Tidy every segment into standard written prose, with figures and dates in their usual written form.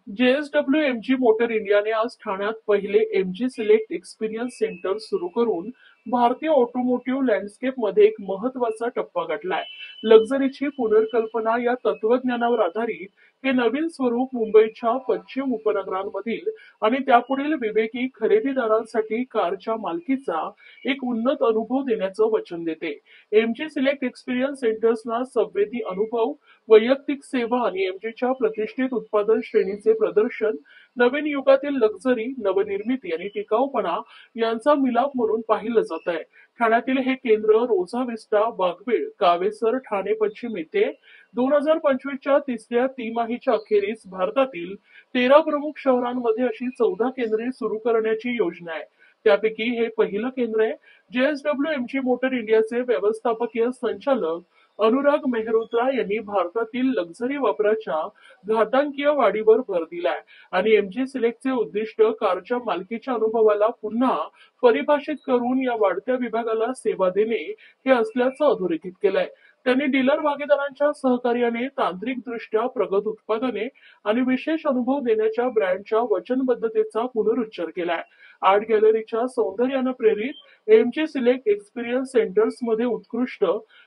JSW MG motor इंडियाने आज ठाण्यात पहिले एमजी सिलेक्ट एक्सपिरियन्स सेंटर सुरू करून भारतीय ऑटोमोटिव्ह लँडस्केपमध्ये एक महत्वाचा टप्पा गाठलाय. लक्झरीची पुनर्कल्पना या तत्वज्ञानावर आधारित हे नवीन स्वरूप मुंबईच्या पश्चिम उपनगरांमधील आणि त्यापुढील विवेकी खरेदीदारांसाठी कारच्या मालकीचा एक उन्नत अनुभव देण्याचं वचन देते. एमजी सिलेक्ट एक्सपिरियन्स सेंटर्सना संवेदी अनुभव, वैयक्तिक सेवा आणि एमजीच्या प्रतिष्ठित उत्पादन श्रेणीचे प्रदर्शन नवीन युगातील लक्झरी, नवनिर्मिती आणि टिकाऊपणा यांचा मिलाप म्हणून पाहिलं जात आहे. ठाण्यातील हे केंद्र रोझा विस्टा, बागवेळ, कावेसर, ठाणे पश्चिम येथे 2025च्या तिसऱ्या तिमाहीच्या अखेरीस भारतातील 13 प्रमुख शहरांमध्ये अशी 14 केंद्रे सुरू करण्याची योजना आहे. त्यापैकी हे पहिलं केंद्र आहे. जेएसडब्ल्यू एमजी मोटर इंडियाचे व्यवस्थापकीय संचालक अनुराग मेहरोत्रा यांनी भारतातील लक्झरी वापराच्या घातांकीय वाढीवर भर दिलाय आणि एमजी सिलेक्टचे उद्दिष्ट कारच्या मालकीच्या अनुभवाला पुन्हा परिभाषित करून या वाढत्या विभागाला सेवा देणे हे असल्याचं अधोरेखित केलंय. त्यांनी डीलर भागीदारांच्या सहकार्याने तांत्रिकदृष्ट्या प्रगत उत्पादने आणि विशेष अनुभव देण्याच्या ब्रँडच्या वचनबद्धतेचा पुनरुच्चार केलाय. आर्ट गॅलरीच्या सौंदर्यानं प्रेरित एमजी सिलेक्ट एक्सपिरियन्स सेंटर्स मध्ये उत्कृष्ट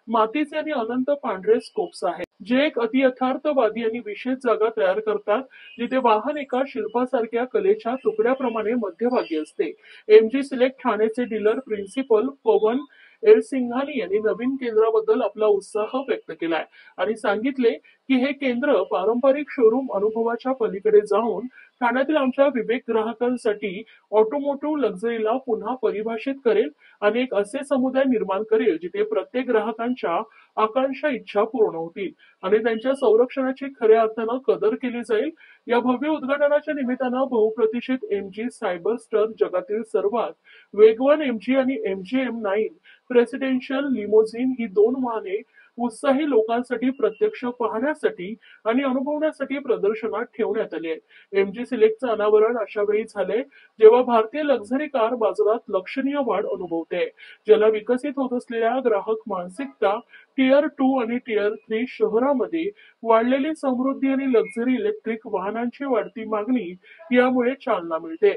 मातीचे आणि अनंत पांढरे स्कोप्स आहेत, जे एक अतियथार्थवादी आणि विशेष जागा तयार करतात जिथे वाहन एका शिल्पासारख्या कलेच्या तुकड्याप्रमाणे मध्यभागी असते. एमजी सिलेक्ट ठाण्याचे डीलर प्रिन्सिपल पवन एल सिंघानी यांनी नवीन केंद्राबद्दल आपला उत्साह व्यक्त केलाय आणि सांगितले की हे केंद्र पारंपरिक शोरूम अनुभवाच्या पलीकडे जाऊन ठाण्यातील आमच्या विवेक ग्राहकांसाठी ऑटोमोटिव्ह लक्झरीला पुन्हा परिभाषित करेल आणि एक असे समुदाय निर्माण करेल जिथे प्रत्येक ग्राहकांच्या आकांक्षा, इच्छा पूर्ण होतील आणि त्यांच्या संरक्षणाची खऱ्या अर्थानं कदर केली जाईल. या भव्य उद्घाटनाच्या निमित्तानं बहुप्रतीक्षित एमजी सायबरस्टर, जगातील सर्वात वेगवान एमजी आणि एमजी M9 प्रेसिडेन्शियल लिमोझिन ही दोन वाहने उत्साही लोकांसाठी प्रत्यक्ष पाहण्यासाठी आणि अनुभवण्यासाठी प्रदर्शनात ठेवण्यात आली आहे. एमजी सिलेक्टचं अनावरण अशा वेळी झाले जेव्हा भारतीय लक्झरी कार बाजारात लक्षणीय वाढ अनुभवते, ज्याला विकसित होत असलेल्या ग्राहक मानसिकता, टियर 2 आणि टियर 3 शहरामध्ये वाढलेली समृद्धी आणि लक्झरी इलेक्ट्रिक वाहनांची वाढती मागणी यामुळे चालना मिळते.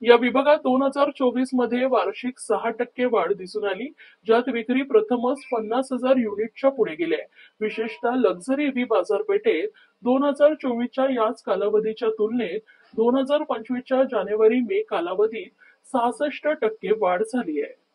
या विभागात 2024 मध्ये वार्षिक 6% वाढ दिसून आली, ज्यात विक्री प्रथमच 50,000 युनिटच्या पुढे गेल्या. विशेषतः लक्झरी ईव्ही बाजारपेठेत 2024च्या याच कालावधीच्या तुलनेत 2025च्या जानेवारी-मे कालावधीत 66% वाढ झाली आहे.